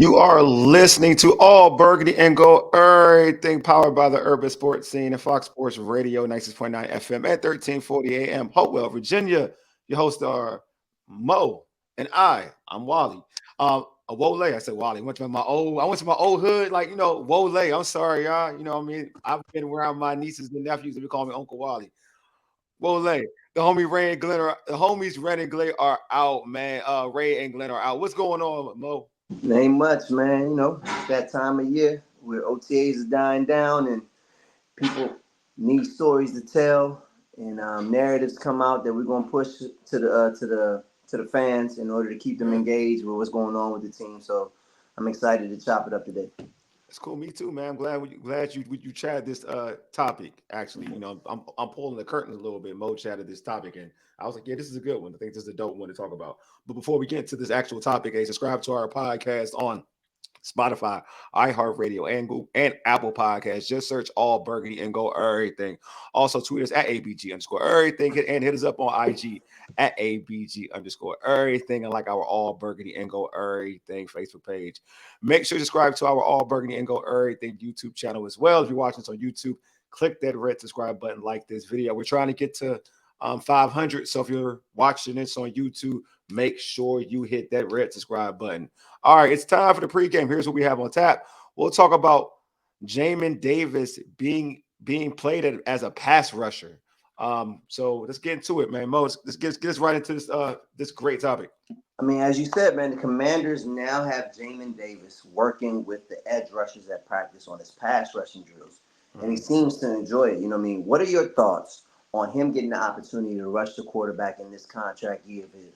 You are listening to All Burgundy and Gold, everything powered by the urban sports scene and Fox Sports Radio, 96.9 FM at 1340 AM, Hopewell, Virginia. Your hosts are Mo and I'm Wally. Wole, I said Wally. I went to my old hood, like, Wole. I'm sorry, y'all. You know what I mean? I've been around my nieces and nephews, and they call me Uncle Wally. Wole, the homies Ren and Glenn are out, man. Ray and Glenn are out. What's going on, Mo? Ain't much, man. It's that time of year where OTAs is dying down and people need stories to tell and narratives come out that we're gonna push to the fans in order to keep them engaged with what's going on with the team. So I'm excited to chop it up today. It's cool. Me too, man. I'm glad you chatted this topic. Actually, I'm pulling the curtain a little bit. Mo chatted this topic, and I was like, yeah, this is a good one. I think this is a dope one to talk about. But before we get to this actual topic, hey, subscribe to our podcast on Spotify, iHeartRadio, and Google and Apple Podcasts. Just search All Burgundy and go everything. Also, tweet us at ABG underscore everything and hit us up on IG at ABG underscore everything. And like our All Burgundy and Go Everything Facebook page. Make sure to subscribe to our All Burgundy and Go Everything YouTube channel as well. If you're watching us on YouTube, click that red subscribe button, like this video. We're trying to get to 500. So if you're watching this on YouTube, make sure you hit that red subscribe button. All right, it's time for the pregame. Here's what we have on tap. We'll talk about Jamin Davis being played as a pass rusher. So let's get into it, man. Mo, let's get us right into this great topic. I mean, as you said, man, the Commanders now have Jamin Davis working with the edge rushers at practice on his pass rushing drills, and he seems to enjoy it. You know what I mean? What are your thoughts on him getting the opportunity to rush the quarterback in this contract year of his?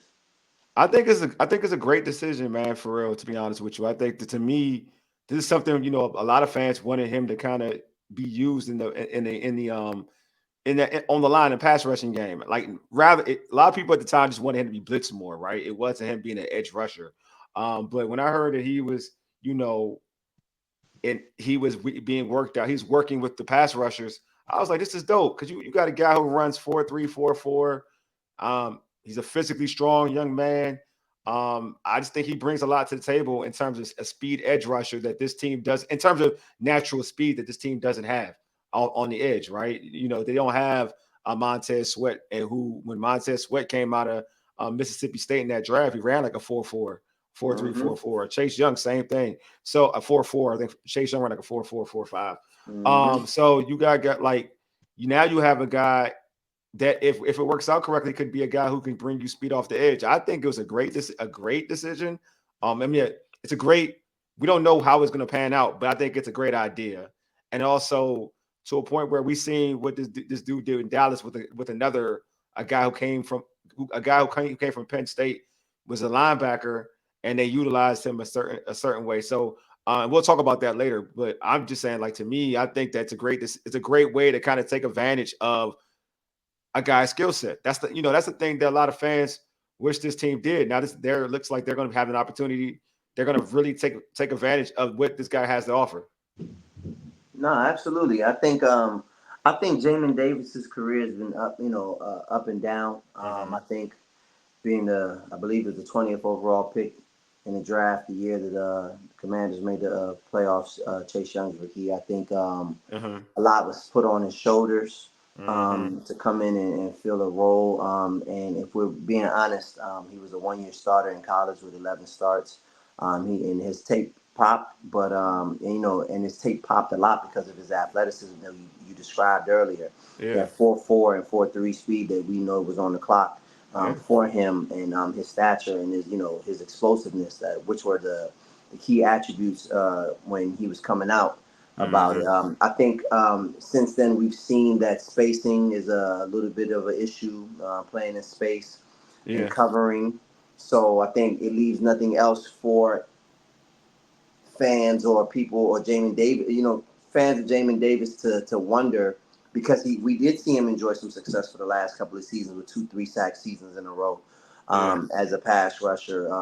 I think it's a great decision, man. For real, to be honest with you, I think that to me, this is something a lot of fans wanted him to kind of be used in the on the line and pass rushing game. Like a lot of people at the time just wanted him to be blitzed more, right? It wasn't him being an edge rusher. But when I heard that he was, and he was being worked out, he's working with the pass rushers. I was like, this is dope because you got a guy who runs 4.3, 4.4. He's a physically strong young man. I just think he brings a lot to the table in terms of a speed edge rusher that this team does, in terms of natural speed that this team doesn't have on the edge, right? They don't have Montez Sweat, and when Montez Sweat came out of Mississippi State in that draft, he ran like a 4.4, 4.3, Mm-hmm. 4.4. Chase Young, same thing. So a 4.4, I think Chase Young ran like a 4.4, 4.5. Mm-hmm. So you got like now you have a guy that if it works out correctly, could be a guy who can bring you speed off the edge. I think it was a great decision. I mean, it's a great. We don't know how it's going to pan out, but I think it's a great idea, and also to a point where we seen what this dude did in Dallas with another a guy who came from who came from Penn State, was a linebacker, and they utilized him a certain way. So. We'll talk about that later, but I'm just saying, like, to me, I think it's a great way to kind of take advantage of a guy's skill set. That's the thing that a lot of fans wish this team did. Now there looks like they're going to have an opportunity. They're going to really take advantage of what this guy has to offer. No, absolutely. I think Jamin Davis's career has been up and down. Mm-hmm. I think I believe it was the 20th overall pick in the draft, the year that Commanders made the playoffs. Chase Young's rookie. I think Mm-hmm. a lot was put on his shoulders Mm-hmm. to come in and fill a role. And if we're being honest, he was a one-year starter in college with 11 starts. He and his tape popped, but and his tape popped a lot because of his athleticism that you described earlier. Yeah. That 4.4 and 4.3 speed that we know was on the clock Yeah. for him, and his stature and his explosiveness, which were the key attributes when he was coming out about Mm-hmm. it. I think since then we've seen that spacing is a little bit of an issue, playing in space and Yeah. covering. So I think it leaves nothing else for fans or people or Jamin Davis, fans of Jamin Davis to wonder, because we did see him enjoy some success for the last couple of seasons with 2 3 sack seasons in a row Yeah. as a pass rusher.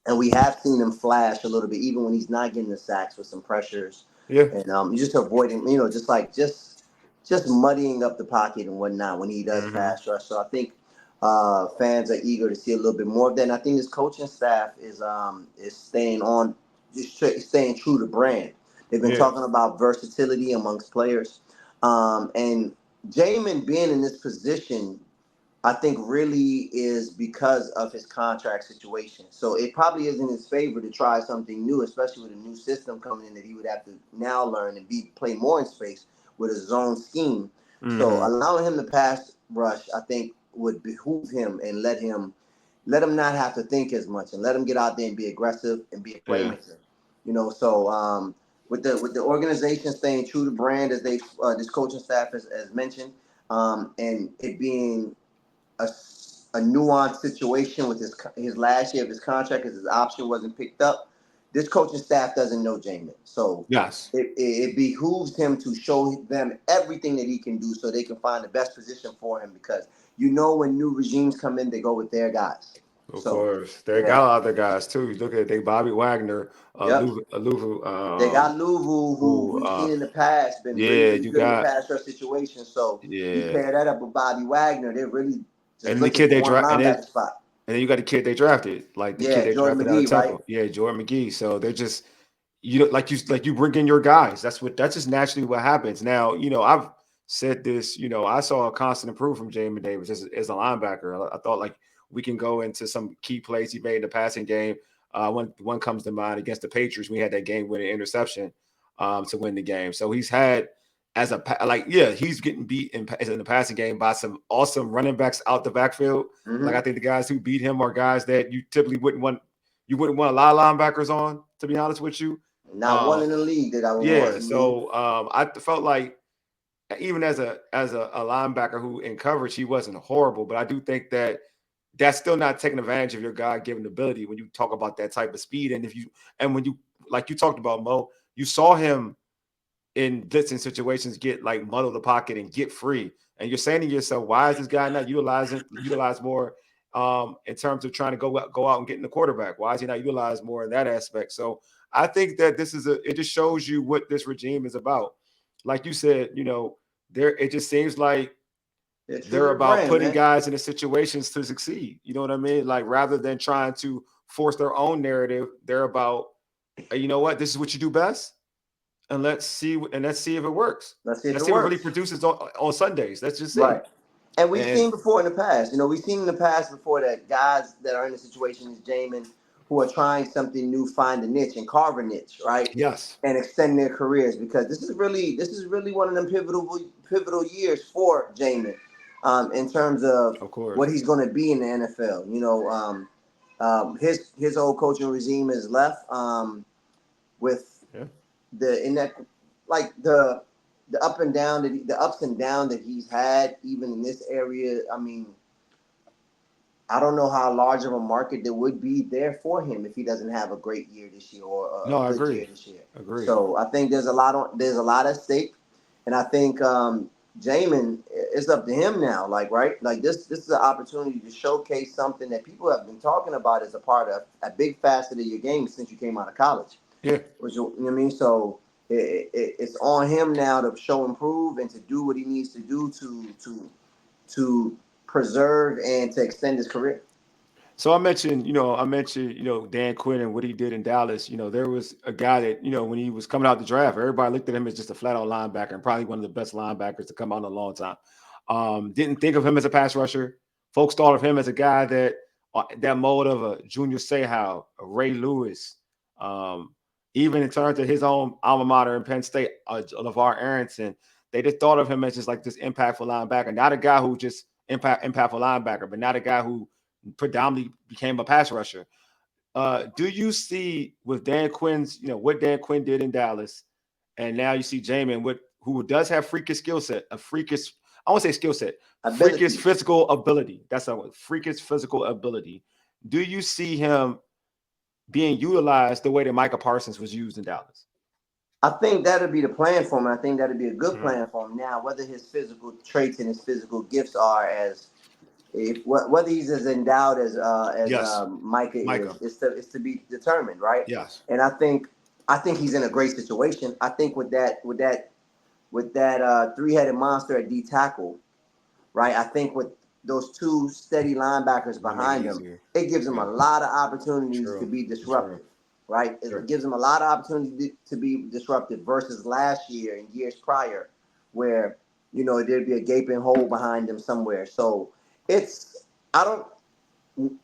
And we have seen him flash a little bit, even when he's not getting the sacks, with some pressures, Yeah. and just avoiding, just muddying up the pocket and whatnot when he does Mm-hmm. pass rush. So I think Fans are eager to see a little bit more of that. And I think this coaching staff is staying on, staying true to brand. They've been Yeah, talking about versatility amongst players, and Jamin being in this position, I think really is because of his contract situation. So it probably is in his favor to try something new, especially with a new system coming in that he would have to now learn and play more in space with his zone scheme. So mm-hmm. allowing him to pass rush, I think, would behoove him and let him not have to think as much and let him get out there and be aggressive and be a Yeah, playmaker. So with the organization staying true to brand as they this coaching staff has mentioned, and it being a, a nuanced situation with his last year of his contract because his option wasn't picked up. This coaching staff doesn't know Jamin, so yes, it behooves him to show them everything that he can do so they can find the best position for him because when new regimes come in, they go with their guys. of So course. They yeah, got a lot of other guys too. You look at they Bobby Wagner, yep. Luvu, They got Louvu, who who we've seen in the past been really, yeah, really you good in the got pass rush situation. So you yeah, pair that up with Bobby Wagner, they're really just and the looking kid for they one draft, linebacker spot. and then you got the kid they drafted, like the kid Yeah, they Jordan drafted out of McGee, right? Temple. Yeah, Jordan McGee. So they're just like you bring in your guys. That's just naturally what happens. Now, I've said this, I saw a constant improvement from Jamin Davis as a linebacker. I thought like we can go into some key plays he made in the passing game. One comes to mind against the Patriots. We had that game winning interception to win the game. So he's had he's getting beat in the passing game by some awesome running backs out the backfield. Like I Mm-hmm. think the guys who beat him are guys that you typically wouldn't want a lot of linebackers on, to be honest with you. Not one Uh, in the league that I would want. yeah, Mm-hmm. so I felt like even as a linebacker who in coverage he wasn't horrible, but I do think that that's still not taking advantage of your God given ability when you talk about that type of speed. And when you like you talked about Mo, you saw him in blitzing situations get like muddle the pocket and get free. And you're saying to yourself, why is this guy not utilized more in terms of trying to go out and get in the quarterback? Why is he not utilized more in that aspect? So I think that it just shows you what this regime is about. Like you said, there it just seems like They're true to they're the about brand, putting man. guys in the situations to succeed. You know what I mean? Like rather than trying to force their own narrative, they're about, you know what, this is what you do best and let's see if it works. Let's see if Let's it see if it really works. produces on Sundays. Let's just Right. see. And we've And seen before in the past. We've seen in the past before that guys that are in the situation as Jamin, who are trying something new, find a niche and carve a niche, right? yes, And extend their careers because this is really one of them pivotal years for Jamin, in terms of of what course. he's going to be in the NFL. His old coaching regime is left, with Yeah. the in that like the ups and downs that he's had even in this area. I mean, I don't know how large of a market there would be there for him if he doesn't have a great year this year or No, a I good agree. year this year. Agree. So I think there's a lot at stake, and I think Jamin, it's up to him now. Like, right, like this is an opportunity to showcase something that people have been talking about as a part of a big facet of your game since you came out of college. Yeah. Which, you know what I mean? So it's on him now to show improve and to do what he needs to do to preserve and to extend his career. So I mentioned Dan Quinn and what he did in Dallas. There was a guy that, when he was coming out the draft, everybody looked at him as just a flat out linebacker and probably one of the best linebackers to come out in a long time. Didn't think of him as a pass rusher. Folks thought of him as a guy that mold of a Junior Seau, a Ray Lewis, um, even in terms of his own alma mater in Penn State, LeVar Arrington. They just thought of him as just like this impactful linebacker, not a guy who just impactful linebacker, but not a guy who predominantly became a pass rusher. Do you see with Dan Quinn's, what Dan Quinn did in Dallas, and now you see Jamin, who does have freakish skill set, I won't say skill set, freakish Ability. physical ability. That's a word, freakish physical ability. Do you see him being utilized the way that Micah Parsons was used in Dallas? I think that'd be the plan for him. I think that'd be a good Mhm. plan for him. Now, whether his physical traits and his physical gifts are as whether he's as endowed as Yes, Micah Micah. is to be determined, right? Yes. And I think he's in a great situation. I think with that three-headed monster at D tackle, right? I think those two steady linebackers Might make it behind him, easier. it gives him a Yeah, lot of opportunities to true, be true, disruptive, right? It true. gives him a lot of opportunity to be disruptive versus last year and years prior, where there'd be a gaping hole behind him somewhere. So it's I don't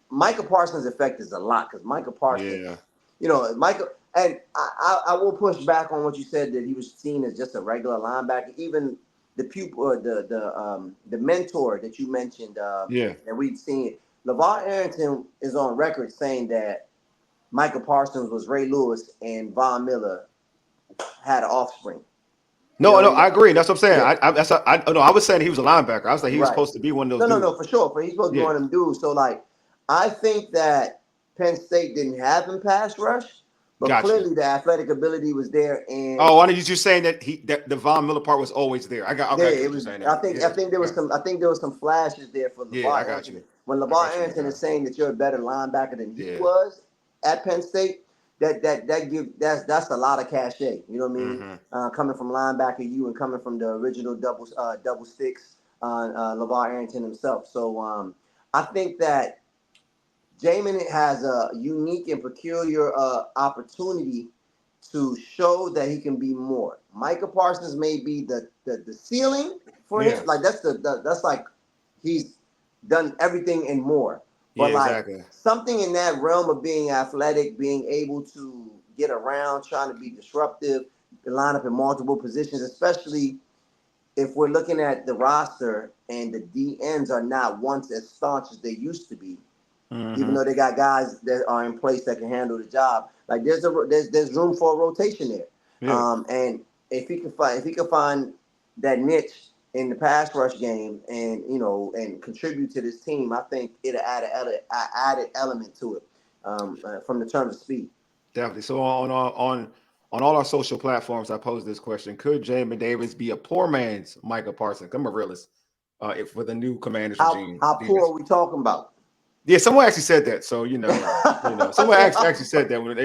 Micah Parsons' effect is a lot because Micah Yeah, Parsons, Micah, and I will push back on what you said that he was seen as just a regular linebacker. Even the pupil, the mentor that you mentioned yeah. that we've seen, LeVar Arrington is on record saying that Micah Parsons was Ray Lewis and Von Miller had an offspring. You know No, what I no, mean? I agree. That's what I'm saying. Yeah, No, I was saying he was a linebacker. I was like he was right. supposed to be one of those No, dudes. for sure. For he's supposed to be Yeah, one of them dudes. So like, I think that Penn State didn't have him pass rush, but got you. clearly the athletic ability was there, and Oh, why did you saying that the Von Miller part was always there? yeah, I get it what you're was. saying I now. think I Yeah, think there was yeah, some. I think there was some flashes there for yeah. I LeVar got Arrington. you. When I LeVar got you, my Arrington guy. is saying that you're a better linebacker than he Yeah. was at Penn State, that's a lot of cachet. You know what I mean? Mm-hmm. Coming from linebacker you and coming from the original double sticks, LeVar Arrington himself. So I think that Jamin has a unique and peculiar opportunity to show that he can be more. Micah Parsons may be the ceiling for Yeah. him. Like that's like he's done everything and more. But Yeah. like Exactly. something in that realm of being athletic, being able to get around, trying to be disruptive, line up in multiple positions, especially if we're looking at the roster and the DNs are not once as staunch as they used to be, even Mm-hmm. though they got guys that are in place that can handle the job. Like there's room for a rotation there. Yeah. And if he can find that niche in the pass rush game and and contribute to this team, I think it'll add an added element to it from the terms of speed. Definitely. So on all our social platforms, I posed this question: could Jamin Davis be a poor man's Micah Parsons? I'm a realist. If for the new Commanders regime How poor defense. are we talking about? Yeah, someone actually said that. So someone Okay, actually said that when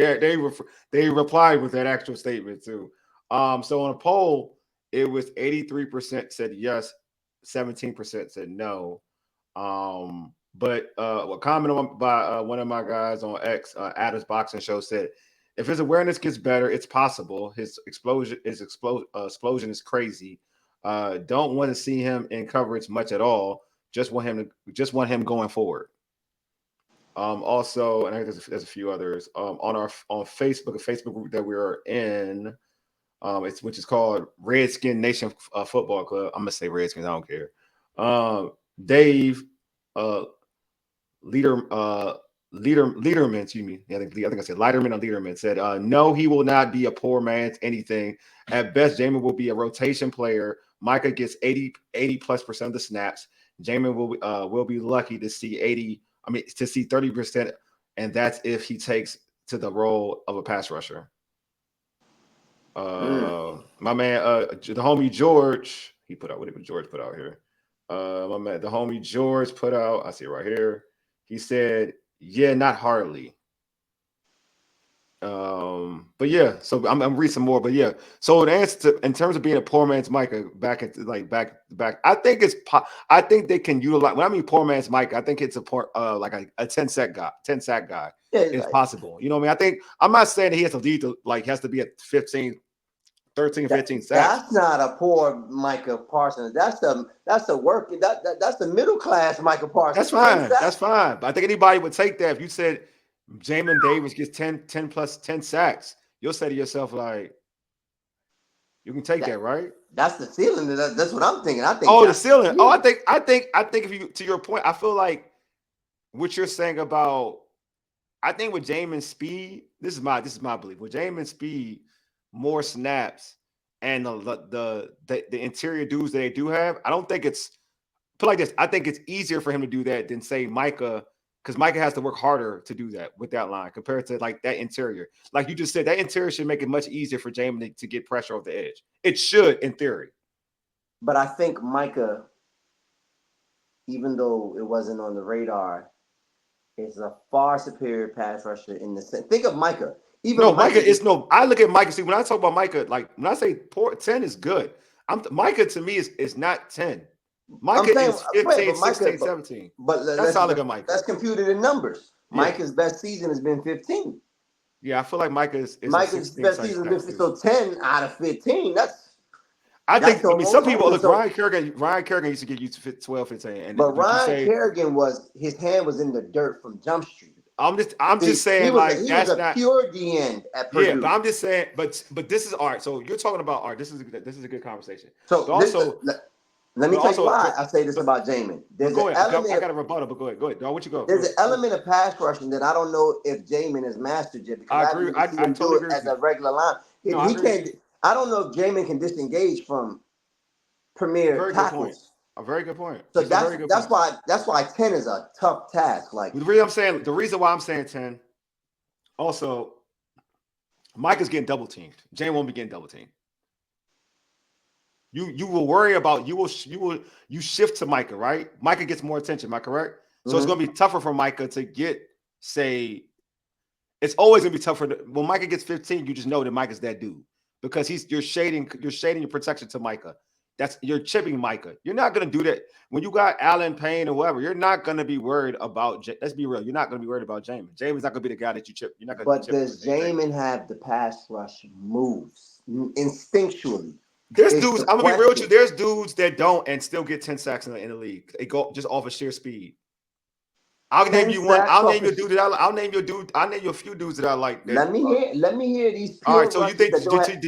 they replied with that actual statement too. So on a poll, it was 83% said yes, 17% said no. But a comment by one of my guys on X, Adam's Boxing Show said, if his awareness gets better, it's possible. Explosion is crazy. Don't want to see him in coverage much at all. Just want him going forward. Also, and I think there's a few others on Facebook, a Facebook group that we're in, it's which is called Redskin Nation Football Club. I'm gonna say Redskins. I don't care. Dave, uh, leader, Leaderman. Excuse me. Yeah, I think I said Leiterman or Leaderman said, no, he will not be a poor man's anything. At best, Jamin will be a rotation player. Micah gets 80 plus percent of the snaps. Jamin will be lucky to see 80. I mean, to see 30%, and that's if he takes to the role of a pass rusher. mm. My man, the homie George, he put out what did George put out here? My man, the homie George put out. I see it right here. He said, "Yeah, not hardly." But yeah, so I'm reading some more. But yeah, so in answer to, in terms of being a poor man's Micah, back into like back, I think I think they can utilize. When I mean poor man's Micah, I think it's a poor like a 10 sack guy. Yeah, It's possible. You know what I mean? I think I'm not saying that he has to lead to like has to be at 15, 13, 15 sacks. that's not a poor Micah Parsons. That's a working that's the middle class Micah That's Parsons. 10 fine. That's sacks. fine. But I think anybody would take that if you said Jamin Davis gets 10 plus 10 sacks. You'll say to yourself, like, you can take That that, right? that's the ceiling. That's what I'm thinking. I think Oh, the that's the ceiling. Oh, ceiling. I think if you to your point, I feel like what you're saying about I think with Jamin's speed, this is my belief. With Jamin's speed, more snaps and the interior dudes that they do have, I don't think it's put like this. I think it's easier for him to do that than say Micah, because Micah has to work harder to do that with that line compared to like that interior. Like you just said, that interior should make it much easier for Jamin to get pressure off the edge. It should, in theory. But I think Micah, even though it wasn't on the radar, is a far superior pass rusher in the sense. Think of Micah. No, Even Micah Micah is is no. I look at Micah. See, when I talk about Micah, like when I say poor 10 is good. Micah to me is not 10. Micah I'm saying, is right, 15, but Micah, 16, 17. but That's let's solid good Micah. let's compute it in numbers. Yeah. Micah's best season has been 15. Yeah, I feel like Micah is a Micah's 16 best type season has stats been too. so 10 out of 15. I That's think, I mean, some almost people over. look, So, Ryan Kerrigan used to get you to 12, 15. And but would you Ryan say, Kerrigan his hand was in the dirt from Jump Street. I'm just See, he saying, was like, he was that's a not, pure D end at yeah, but Purdue. I'm just saying, but this is art. So you're talking about art. This is a good conversation. So But also, let me but tell you also, why but, I say this but, about Jamin. but go ahead. I got a rebuttal, but go ahead. Dog, what you go? There's an Go. element of pass rushing that I don't know if Jamin has mastered yet because I I haven't agree. really seen I him do totally it agree with as you. a regular line. No, I He agree with can't. you. I don't know if Jamin can disengage from premier Very good point. tackles. A very good point. So It's a very good point. that's why 10 is a tough task. Like The reason why I'm saying 10, also, Mike is getting double teamed. Jane won't be getting double teamed. You will worry about you shift to Micah, right? Micah gets more attention. Am I correct? So it's mhm. going to be tougher for Micah to get, say, it's always going to be tougher. When Micah gets 15, you just know that Micah's that dude because you're shading your protection to Micah. You're chipping Micah. You're not going to do that when you got Allen Payne or whoever. You're not going to be worried about. Let's be real. You're not going to be worried about Jamin. Jamin's not going to be the guy that you chip. You're not going to be But chipping does with Jamin. Jamin have the pass rush moves instinctually? There's It's dudes. the I'm gonna be real with you. question. There's dudes that don't and still get 10 sacks in the league. They go just off of sheer speed. I'll name 10 you one. sacks off. I'll name you a dude. I'll name you a few dudes that I like. That Let me hear these all right. pure So you rushes think that don't have.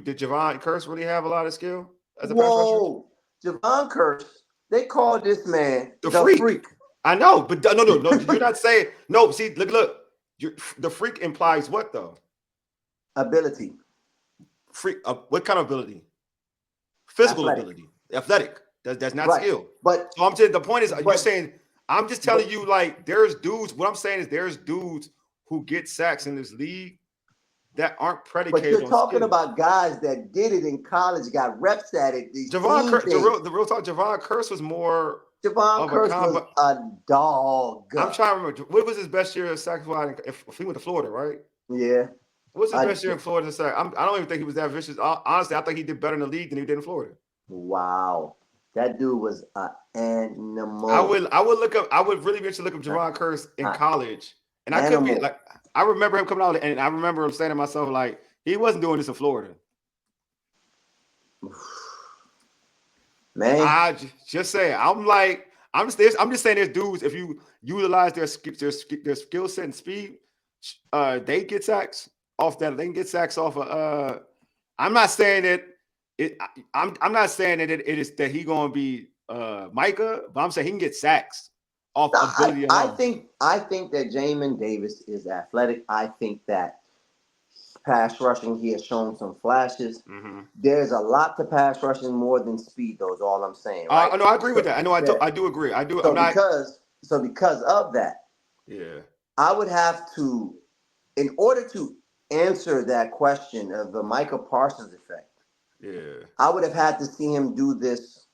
did Javon Curse really have a lot of skill as a pass rusher? Whoa, Javon Curse. They call this man The the freak. freak. I know, but no. You're not saying no. See, look. The freak implies what though? Ability, Freak. What kind of ability? Physical athletic, ability, athletic. That's not right? skill. But So I'm saying the point is you're but saying I'm just telling but you like there's dudes. What I'm saying is there's dudes who get sacks in this league that aren't but predicated you're on talking skill. about guys that did it in college, got reps at it, these Javon team Curse, things. the real talk. Javon Curse was more Javon of a Curse was combo. a dog. I'm trying to remember what was his best year of sacks. If he went to Florida, right? Yeah. What's his I, best year in Florida to sack? I don't even think he was that vicious. Honestly, I think he did better in the league than he did in Florida. wow. That dude was an I animal. would I would look up. I would really be interested to look up Javon Curse in An college, and I could be animal. like, I remember him coming out, and I remember him saying to myself like, he wasn't doing this in Florida. Man. Just saying. I'm just saying there's dudes if you utilize their skill set and speed, they get sacks off that. They can get sacks off of. I'm not saying that it. I'm not saying that it is that he gonna be Micah, but I'm saying he can get sacks off ability alone. I think that Jamin Davis is athletic. I think that pass rushing, he has shown some flashes. Mm-hmm. There's a lot to pass rushing more than speed, though, is all I'm saying, right? No, I agree with So that. I know. that I do agree. I do. I'm so not. because of that, Yeah. I would have to, in order to answer that question of the Micah Parsons effect, Yeah. I would have had to see him do this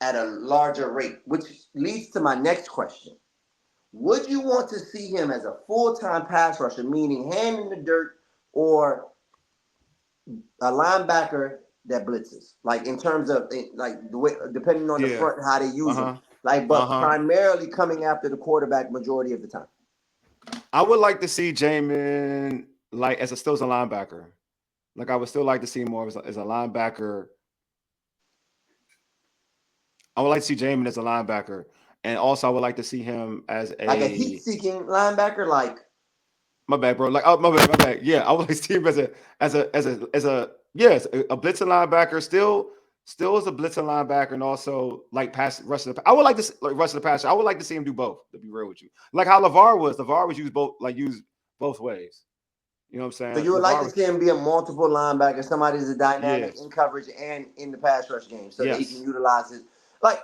at a larger rate, which leads to my next question. Would you want to see him as a full-time pass rusher, meaning hand in the dirt, or a linebacker that blitzes? Like in terms of like the way, depending on the Yeah. front, how they Uh use them. huh. Like, Uh but huh. primarily coming after the quarterback majority of the time. I would like to see Jamin like as still as a linebacker. Like I would still like to see more as a linebacker. I would like to see Jamin as a linebacker, and also I would like to see him as Like a a heat-seeking linebacker, like my bad, bro. Like oh my bad. Yeah, I would like to see him as a yes a blitzing linebacker. Still as a blitzing linebacker, and also like pass rush the. I would like to like rush the passer. I would like to see him do both. To be real with you, like how Levar was. Levar was used both ways. You know what I'm so saying? you would like Levar to was see him be a multiple linebacker, somebody who's a dynamic yes, in coverage and in the pass rush game, so that he can yes. utilize it. Like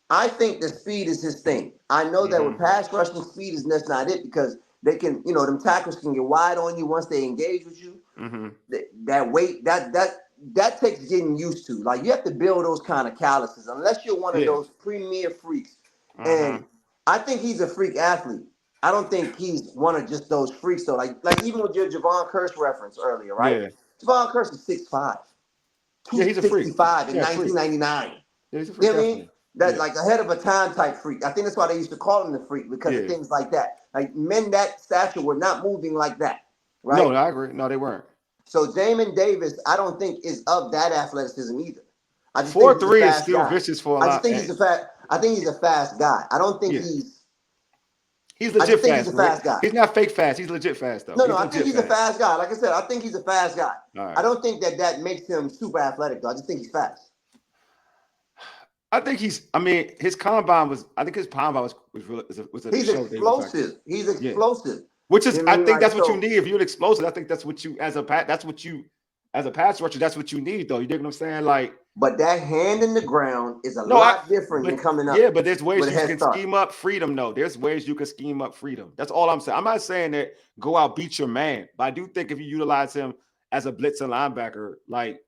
I think the speed is his thing. I know that with Mm-hmm. pass rushing, speed is that's not it because they can, them tackles can get wide on you once they engage with you. Mm-hmm. That weight, that takes getting used to. Like you have to build those kind of calluses, unless you're one of Yeah. those premier freaks. Uh-huh. And I think he's a freak athlete. I don't think he's one of just those freaks. So like even with your Javon Curse reference earlier, right? Yeah. Javon Curse is 6'5". Yeah, he's a freak. 265 in Yeah, freak. 1999. Yeah, he's a You freak, know what I mean? definitely. That Yeah, like ahead of a time type freak. I think that's why they used to call him the freak because of yeah. things like that. Like men that stature were not moving like that, No, right? I agree. No, they weren't. So Jamin Davis, I don't think is of that athleticism either. I just think Four he's a three is fast still guy. vicious for a I just lot. think he's a fast. I think he's a fast guy. I don't think Yeah, he's. he's I just legit think he's fast. a fast guy. He's not fake fast. He's legit fast though. No, He's I think legit he's a fast. fast guy. Like I said, I think he's a fast guy. All I right. don't think that makes him super athletic though. I just think he's fast. I think he's. I mean, his combine was. I think his combine was a He's show that he was effective. explosive. He's Yeah, explosive. which You is. know what I I mean? think Like that's what you so. need. If you're explosive, I think that's what you as a That's what you as a pass rusher. That's what you need though. You dig what I'm saying? Like But that hand in the ground is a no, lot different than but coming yeah, up but there's with ways a you head can start. scheme up freedom. though. There's ways you can scheme up freedom. That's all I'm saying. I'm not saying that go out beat your man, but I do think if you utilize him as a blitzer linebacker, like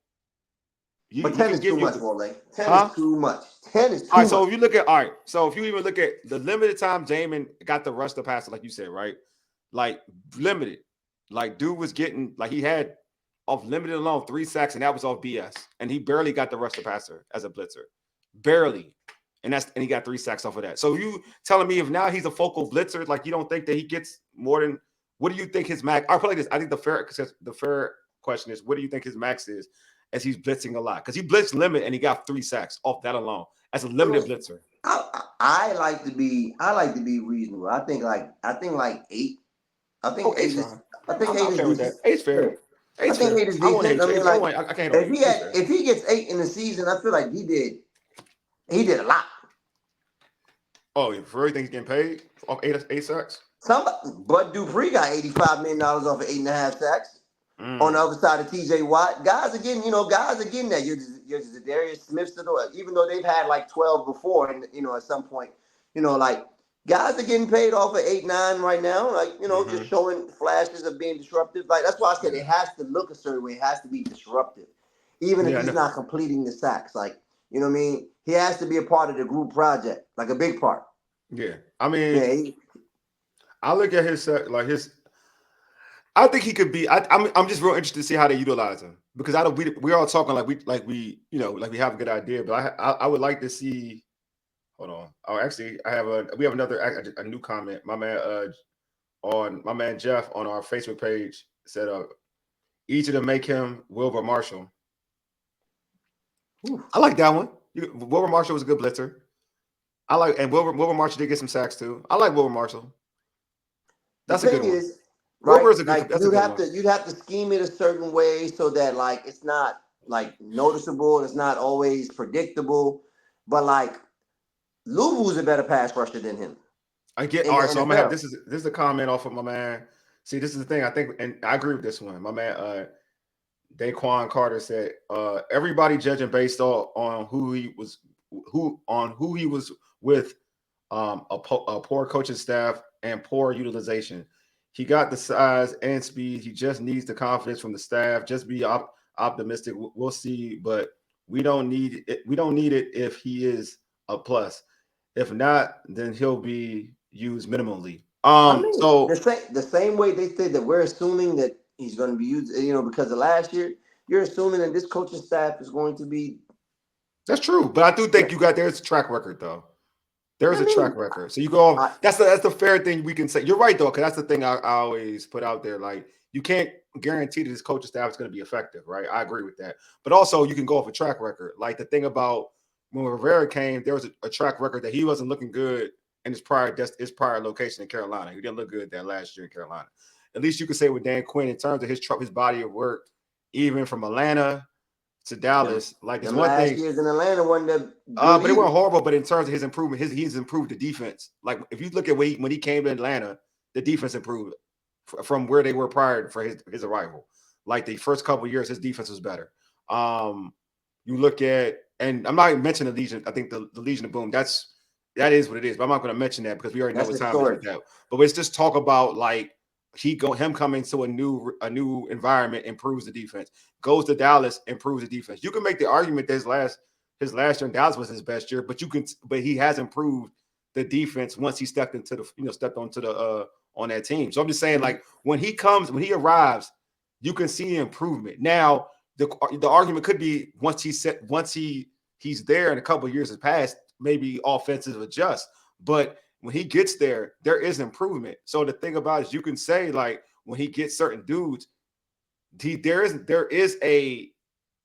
But he 10 can is give too you much, the Wole. 10 huh. is too much. 10 is All too right, so much. if you look at all right, so if you even look at the limited time Jamin got the rush to passer, like you said, right? Like limited, like dude was getting like he had off limited alone 3 sacks, and that was off BS, and he barely got the rush to passer as a blitzer, barely, and he got 3 sacks off of that. So you telling me if now he's a focal blitzer, like you don't think that he gets more than what do you think his max? I put like this. I think the fair question is what do you think his max is as he's blitzing a lot because he blitzed limit and he got 3 sacks off that alone as a I limited mean, blitzer. I like to be reasonable. I think like 8. I think Okay, 8 it's is fine. I think I'm 8 is fair with decent. that. Eight's Yeah. fair. I Eight's think fair. 8 is I won't decent. hate I you. mean I like won't. I can't hate on if eight. he Eight's had fair. if he gets 8 in the season, I feel like he did a lot. Oh, yeah, for everything he's getting paid off 8 sacks. Somebody Bud Dupree got $85 million off of 8.5 sacks. On the Mm. other side of TJ Watt, guys are getting that. You're Darius Smiths, even though they've had like 12 before, and at some point, like guys are getting paid off of 8, 9 right now, like Mm-hmm. just showing flashes of being disruptive. Like that's why I said Yeah. it has to look a certain way. It has to be disruptive, even if Yeah. he's No. not completing the sacks. Like you know what I mean? He has to be a part of the group project, like a big part. Yeah. I mean, Yeah, I look at his like his. I think he could be. I'm just real interested to see how they utilize him because I don't. We're all talking like we like we have a good idea, but I would like to see. Hold on. Oh, actually, we have another a new comment. My man Jeff on our Facebook page said easy to make him Wilbur Marshall. Whew. I like that one. Wilbur Marshall was a good blitzer. And Wilbur Marshall did get some sacks too. I like Wilbur Marshall. The That's a good thing one. is, right? Wilbur is a good. Like That's a good one. you'd have to scheme it a certain way so that like it's not like noticeable. It's not always predictable. But like Luvu's a better pass rusher than him I get in all the right. So I'm gonna have NFL. this is a comment off of my man. See, this is the thing. I think, and I agree with this one. My man, Daquan Carter said, everybody judging based on who he was, who he was with, a poor coaching staff and poor utilization. He got the size and speed. He just needs the confidence from the staff. Just be optimistic. We'll see, but we don't need it. We don't need it if he is a plus. If not, then he'll be used minimally. I mean, the So same way they said that we're assuming that he's going to be used, because of last year. You're assuming that this coaching staff is going to be. that's true. But I do Yeah, think there's a track record though. There's I a track mean, record. So you go off. I, That's the fair thing we can say. You're right though, because that's the thing I always put out there. Like you can't guarantee that this coaching staff is going to be effective, right? I agree with that. But also you can go off a track record. Like the thing about when Rivera came, there was a track record that he wasn't looking good in his prior location in Carolina. He didn't look good that last year in Carolina. At least you could say with Dan Quinn in terms of his body of work, even from Atlanta to them, Dallas. Like it's them one last thing. years in Atlanta wasn't that good But it wasn't either. horrible. But in terms of his improvement, he's improved the defense. Like if you look at when he came to Atlanta, the defense improved from where they were prior for his arrival. Like the first couple of years, his defense was better. You look at, and I'm not even mentioning the Legion. I think the Legion of Boom. That is what it is. But I'm not going to mention that because we already know That's what time it is with historic. that. But let's just talk about like him coming to a new environment improves the defense. Goes to Dallas, improves the defense. You can make the argument that his last year in Dallas was his best year, but he has improved the defense once he stepped onto the on that team. So I'm just saying, Mhm. like when he arrives, you can see the improvement. Now, the argument could be once he's there and a couple of years has passed, maybe offensive adjust. But when he gets there, there is improvement. So the thing about it is you can say like when he gets certain dudes, there is a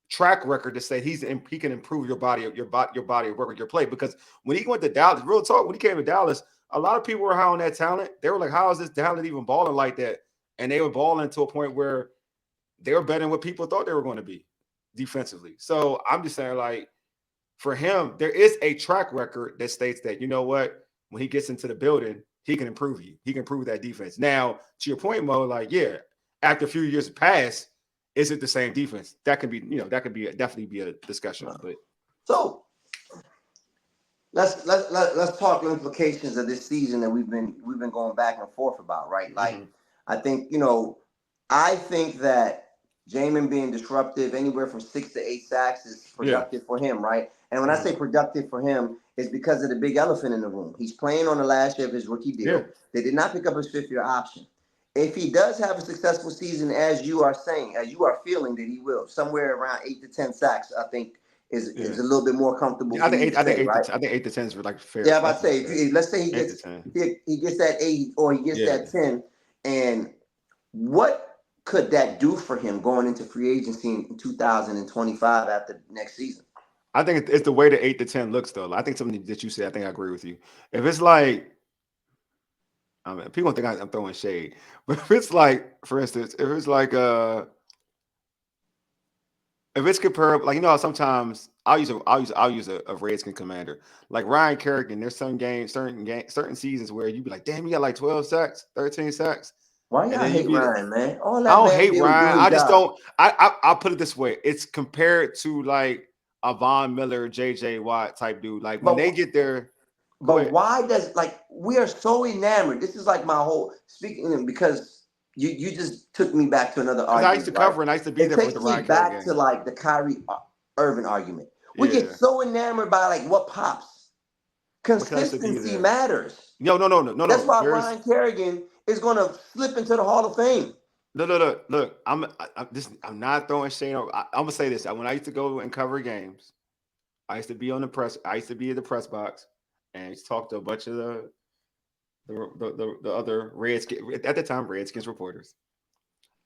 track record to say he can improve your body of work with your play. Because when he went to Dallas, real talk, when he came to Dallas, a lot of people were high on that talent. They were like, how is this talent even balling like that? And they were balling to a point where they were better than what people thought they were going to be defensively. So I'm just saying, like, for him, there is a track record that states that, you know what, when he gets into the building, he can improve you. He can improve that defense. Now, to your point, Mo, like, yeah, after a few years pass, is it the same defense? That could be, definitely be a discussion. But so let's talk implications of this season that we've been going back and forth about, right? Like, I think I think that Jamin being disruptive, anywhere from 6 to 8 sacks is productive for him, right? And when I say productive for him, it's because of the big elephant in the room. He's playing on the last year of his rookie deal. Yeah. They did not pick up his 5th-year option. If he does have a successful season, as you are saying, as you are feeling that he will, somewhere around 8 to 10 sacks, I think is a little bit more comfortable. I think 8 to 10 is like fair. Yeah, I'm about to say, let's say he gets that 8 or he gets that 10, and what could that do for him going into free agency in 2025 after next season? I think it's the way the 8 to 10 looks, though. I think something that you said, I think I agree with you. If it's like, I mean, people think I'm throwing shade, but if it's like, for instance, if it's like, if it's comparable, like, sometimes I'll use a Redskin commander like Ryan Kerrigan. There's some games, certain seasons where you'd be like, damn, you got like 12 sacks, 13 sacks. Why y'all hate Ryan, man? I don't hate Ryan. I just don't. I'll put it this way: it's compared to like a Von Miller, JJ Watt type dude. Like when they get there. But why does we are so enamored? This is like my whole speaking because you just took me back to another argument. I used to cover and I used to be there for the Ryan Kerrigan. Back to like the Kyrie Irving argument. We get so enamored by like what pops. Consistency matters. No. That's why Ryan Kerrigan is going to slip into the Hall of Fame. Look. I'm not throwing shade. I'm gonna say this. When I used to go and cover games, I used to be on the press. I used to be in the press box and used to talk to a bunch of the other Redskins at the time, Redskins reporters.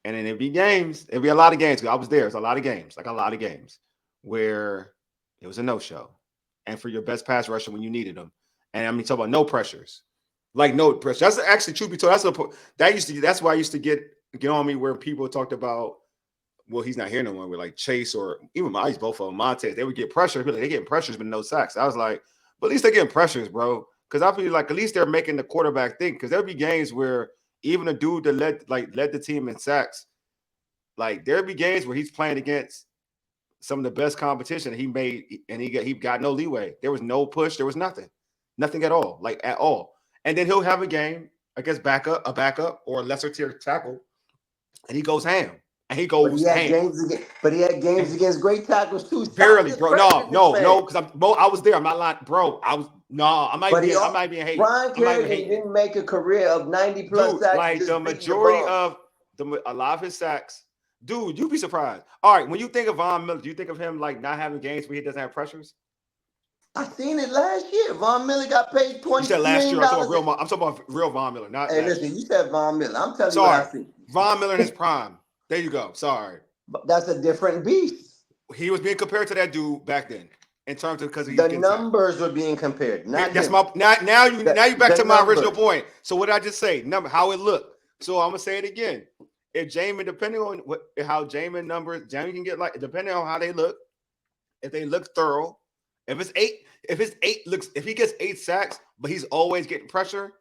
And then it'd be games. It'd be a lot of games. I was there. It's a lot of games, where it was a no-show. And for your best pass rusher when you needed them. And I mean, talk about no pressures. Like no pressure. That's actually, truth be told, that's why I used to get on me where people talked about, well, he's not here no more with like Chase or even Miles, both of them, Montez. They would get pressure. They're getting pressures but no sacks. I was like, but at least they're getting pressures, bro. Because I feel like at least they're making the quarterback think. Because there'll be games where even a dude that led the team in sacks, like there'll be games where he's playing against some of the best competition he made, and he got no leeway. There was no push. There was nothing at all, like at all. And then he'll have a game against a backup or a lesser tier tackle, and he goes ham. And he goes ham. But he had games against great tackles too. Barely, bro. No, because I was there. I'm not lying, bro. I might be hating. Ryan Kerrigan didn't make a career of 90+ sacks. Like the majority of a lot of his sacks. Dude, you'd be surprised. All right, when you think of Von Miller, do you think of him like not having games where he doesn't have pressures? I seen it last year. Von Miller got paid $20 million. You said last year. I'm talking about real Von Miller. Not. Hey, listen, you said Von Miller. I'm telling you what I see. Von Miller in his prime. There you go. Sorry. But that's a different beast. He was being compared to that dude back then in terms of because the numbers were being compared. Now you back to my original point. So what did I just say? How it looked. So I'm gonna say it again. If Jamin, depending on how Jamin can get like depending on how they look, if they look thorough, if he gets 8 sacks, but he's always getting pressure,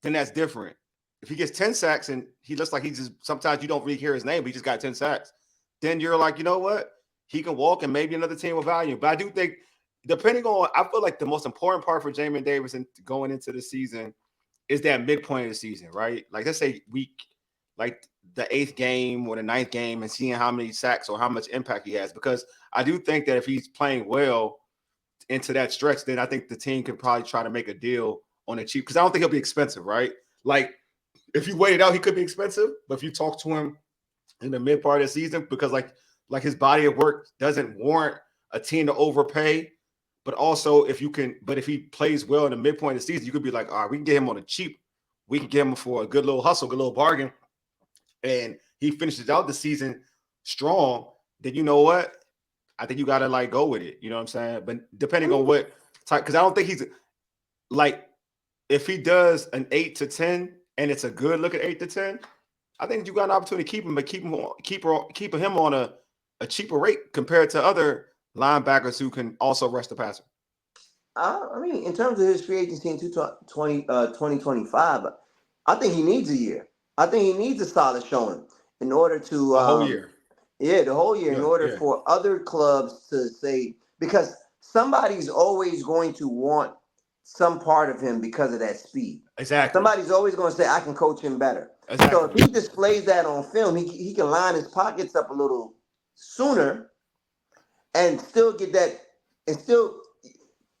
then that's different. If he gets 10 sacks and he looks like he's just sometimes you don't really hear his name, but he just got 10 sacks, then you're like, you know what? He can walk and maybe another team will value him. But I do think, I feel like the most important part for Jamin Davis going into the season is that midpoint of the season, right? Like let's say like the 8th game or the 9th game and seeing how many sacks or how much impact he has. Because I do think that if he's playing well into that stretch, then I think the team could probably try to make a deal on it cheap. Because I don't think he'll be expensive, right? Like if you wait it out, he could be expensive. But if you talk to him in the mid part of the season, because like like his body of work doesn't warrant a team to overpay. But also, if he plays well in the midpoint of the season, you could be like, all right, we can get him on a cheap. We can get him for a good little hustle, good little bargain, and he finishes out the season strong. Then you know what? I think you got to like go with it. You know what I'm saying? But depending on what type, because I don't think he's like if he does an 8 to 10 and it's a good look at 8 to 10, I think you got an opportunity to keep him, but keep him on a cheaper rate compared to other linebackers who can also rush the passer. I mean, in terms of his free agency in 2025, I think he needs a year. I think he needs a solid showing in order to, A whole year. yeah, the whole year, in Yeah, order yeah. for other clubs to say, because somebody's always going to want some part of him because of that speed. Exactly. Somebody's always going to say, I can coach him better. So if Exactly. he displays that on film, he can line his pockets up a little sooner and still get that, and still.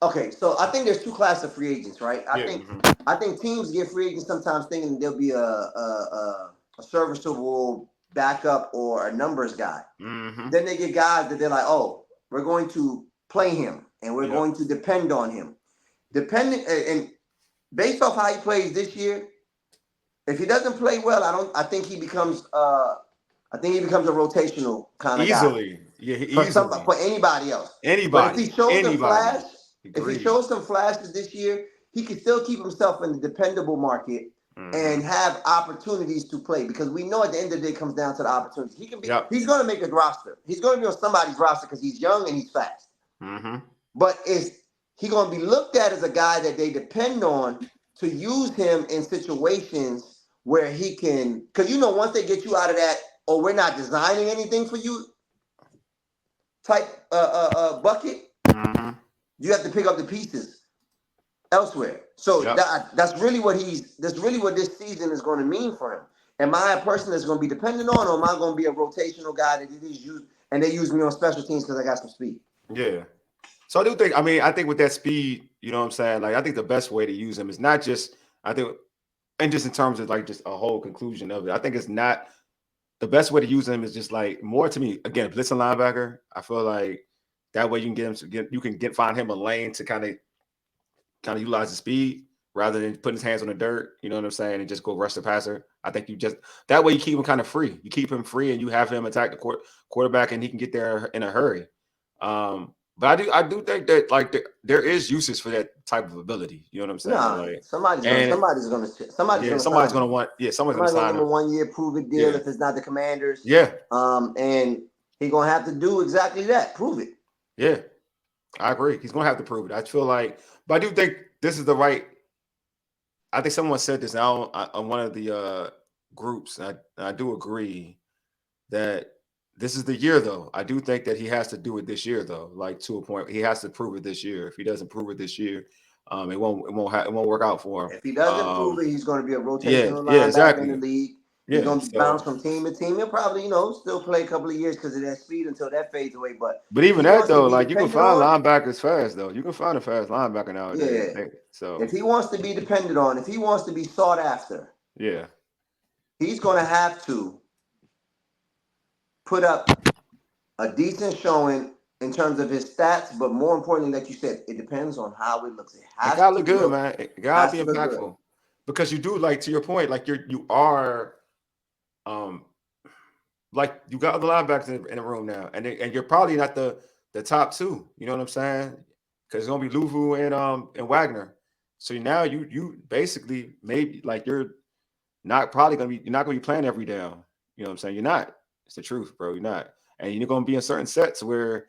Okay, so I think there's two classes of free agents, right? I Yeah. think I think teams get free agents sometimes thinking there'll be a serviceable backup or a numbers guy. Mm-hmm. Then they get guys that they're like, oh, we're going to play him and we're Yep. going to depend on him. Depending and based off how he plays this year, if he doesn't play well, I think he becomes a rotational kind of guy Easily. Yeah, for easily. anybody else. But if Anybody. he shows a Anybody. flash, if he Agreed. shows some flashes this year, he can still keep himself in the dependable market Mm-hmm. and have opportunities to play. Because we know at the end of the day it comes down to the opportunities. Yep. He's gonna make a roster. He's gonna be on somebody's roster because he's young and he's fast. Mm-hmm. But is he gonna be looked at as a guy that they depend on to use him in situations where he can, because once they get you out of that, oh, we're not designing anything for you type bucket, Mm-hmm. you have to pick up the pieces elsewhere. So Yep. that's really what this season is going to mean for him. Am I a person that's going to be dependent on, or am I going to be a rotational guy that it is used and they use me on special teams because I got some speed? Yeah. So I think with that speed, you know what I'm saying? Like I think the best way to use him is not just I think and just in terms of like just a whole conclusion of it. I think it's not the best way to use him is just like more to me again, blitzing linebacker. I feel like that way you can find him a lane to kind of utilize the speed rather than putting his hands on the dirt, you know what I'm saying, and just go rush the passer. I think you just that way you keep him kind of free. You keep him free and you have him attack the quarterback and he can get there in a hurry. But I do think that like there is uses for that type of ability. You know what I'm saying? Nah, Like somebody's and gonna yeah, sign him. someone's gonna Somebody's gonna sign give him a him. 1 year prove it deal Yeah, if it's not the Commanders. yeah, And he's gonna have to do exactly that, prove it. yeah. I agree. He's gonna have to prove it. I feel like, but I do think this is the right. I think someone said this now on one of the groups. And I do agree that this is the year, though. I do think that he has to do it this year, though. Like to a point, he has to prove it this year. If he doesn't prove it this year, it won't work out for him. If he doesn't prove it, he's gonna be a Yeah, rotational yeah, linebacker in the exactly. league. He's Yeah. gonna be bounced So, from team to team. He'll probably, still play a couple of years because of that speed until that fades away. But but if even he that wants to though, be like you can depended find on, linebackers fast though. You can find a fast linebacker nowadays. yeah. So If he wants to be depended on, if he wants to be sought after, yeah, he's gonna have to put up a decent showing in terms of his stats. But more importantly, like you said, it depends on how it looks. It it has gotta to look good, look, man. It gotta has be to look good. impactful because you do like to your point, like you are um like you got other linebackers in the room now, and you're probably not the top two. You know what I'm saying? Because it's gonna be Luvu and Wagner. So now you basically maybe like you're not gonna be playing every down. You know what I'm saying? You're not. It's the truth, bro. You're not, and you're gonna be in certain sets where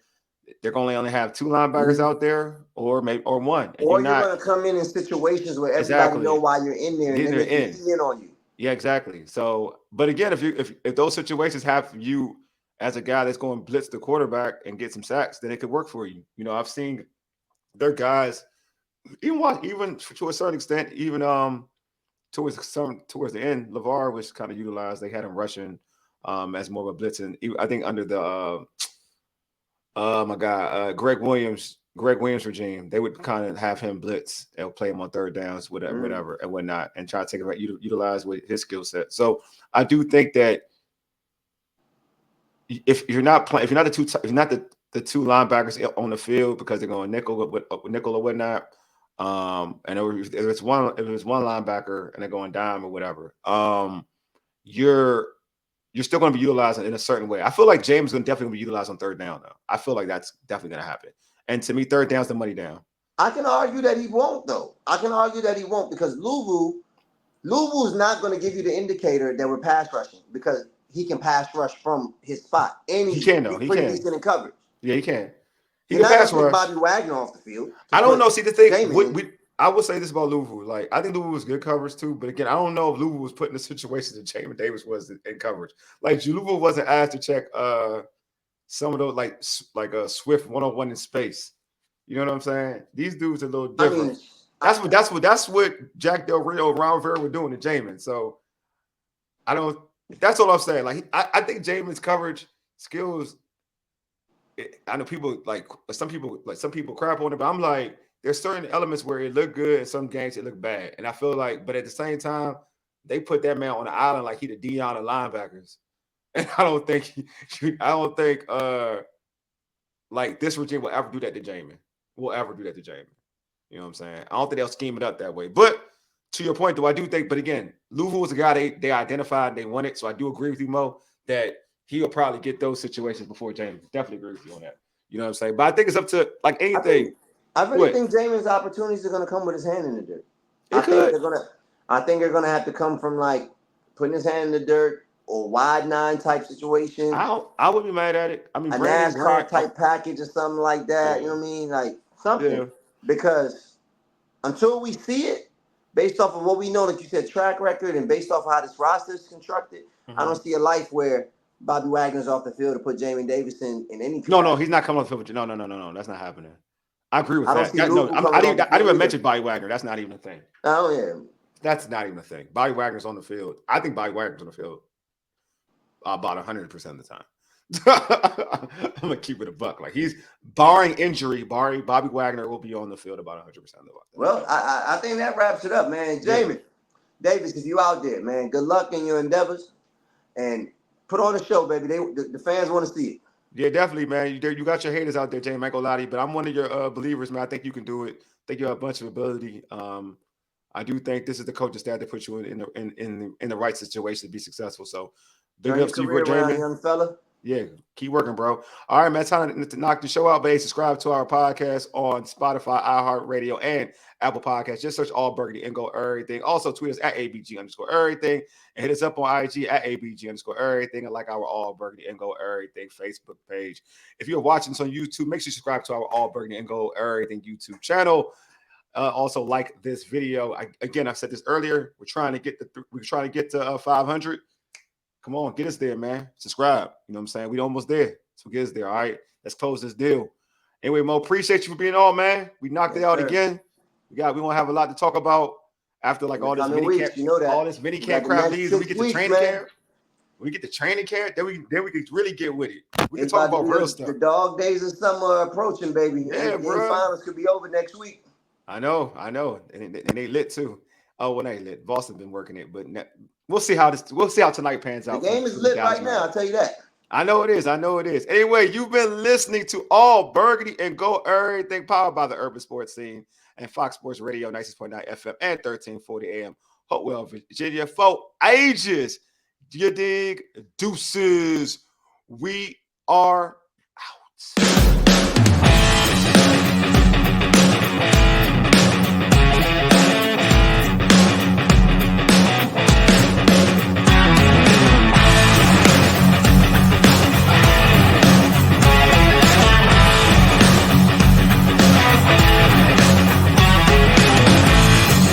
they're gonna only have two linebackers Mhm. out there, or maybe or one, and you're Or you're not gonna come in situations where everybody know exactly why you're in there, and getting then there they can in. key in on you. Yeah, exactly. So, but again, if those situations have you as a guy that's going to blitz the quarterback and get some sacks, then it could work for you. You know, I've seen their guys even to a certain extent, even towards the end, LeVar was kind of utilized. They had him rushing as more of a blitzing. I think under the my guy Greg Williams regime, they would kind of have him blitz and play him on third downs, Mm. whatever and whatnot, and try to take it utilize with his skill set. So I do think that if you're not playing, if you're not the two linebackers on the field because they're going nickel with nickel or whatnot, and if it's one linebacker and they're going dime or whatever, you're still going to be utilized in a certain way. I feel like James is going to definitely be utilized on third down though. I feel like that's definitely going to happen. And to me, third down's the money down. I can argue that he won't though. I can argue that he won't because Louisville's not going to give you the indicator that we're pass rushing because he can pass rush from his spot. And He he's can though. He pretty can. decent in coverage. Yeah, he can. He You're can not pass going to take rush. Bobby Wagner off the field. I don't know. See, the thing, Jamin, I will say this about Louisville. Like, I think Louisville was good coverage too. But again, I don't know if Louisville was put in the situation that Jamin Davis was in coverage. Like, Louisville wasn't asked to check some of those like Swift 101 in space. You know what I'm saying? These dudes are a little different. I mean, that's what Jack Del Rio and Ron Rivera were doing to Jamin. So I don't. That's all I'm saying. Like, I think Jamin's coverage skills. I know people some people crap on it, but I'm like, there's certain elements where it look good and some games it look bad. And I feel like, but at the same time, they put that man on the island like he the Dion of linebackers. And I don't think like this regime will ever do that to Jamin. Will ever do that to Jamin. You know what I'm saying? I don't think they'll scheme it up that way. But to your point, though, I do think, but again, Louisville was a guy they identified, they wanted. So I do agree with you, Mo, that he'll probably get those situations before James. Definitely agree with you on that. You know what I'm saying? But I think it's up to like anything. I really think Jamin's opportunities are going to come with his hand in the dirt. I think they're gonna have to come from like putting his hand in the dirt or wide nine type situation. I wouldn't be mad at it. I mean, a NASCAR type package or something like that. Yeah. You know what I mean? Like something. Yeah. Because until we see it, based off of what we know, like you said, track record, and based off of how this roster is constructed, I don't see a life where Bobby Wagner's off the field to put Jamin Davis in any capacity. No, he's not coming off the field. No, that's not happening. I agree with that. I didn't even mention Bobby Wagner. That's not even a thing. Oh, yeah. That's not even a thing. Bobby Wagner's on the field. I think Bobby Wagner's on the field about 100% of the time. I'm going to keep it a buck. Like, he's barring injury, Bobby Wagner will be on the field about 100% of the time. Well, I think that wraps it up, man. Jamin Davis, if you out there, man, good luck in your endeavors. And put on the show, baby. The fans want to see it. Yeah, definitely, man. You got your haters out there, James. I ain't gonna lie to you, but I'm one of your believers, man. I think you can do it. I think you have a bunch of ability. I do think this is the coaching staff that puts you in the right situation to be successful. So, big ups to you, Jamin. Young fella. Yeah, keep working, bro. All right, man. It's time to knock the show out, babe. Subscribe to our podcast on Spotify, iHeartRadio, and Apple Podcasts. Just search All Burgundy and go everything. Also, tweet us at ABG_everything and hit us up on IG at ABG_everything and like our All Burgundy and go everything Facebook page. If you're watching this on YouTube, make sure you subscribe to our All Burgundy and go everything YouTube channel. Also, like this video. I've said this earlier. We're trying to get to 500. Come on, get us there, man. Subscribe. You know what I'm saying? We almost there. So get us there. All right. Let's close this deal. Anyway, Mo, appreciate you for being on, man. We knocked it out again. We gonna have a lot to talk about after like all this mini camp. All this mini camp crap leaves. We get the training camp. We get the training camp. Then we could really get with it. We can talk about real stuff. The dog days of summer are approaching, baby. Yeah, bro. Finals could be over next week. I know. And they lit too. Oh, well, they lit. Boston been working it, but we'll see how tonight pans out. The game is lit right now. I'll tell you that. I know it is. Anyway, you've been listening to All Burgundy and Go Everything, powered by the Urban Sports Scene and Fox Sports Radio, 96.9 FM and 1340 AM, Hopewell, Virginia, for ages. You dig? Deuces. We are out.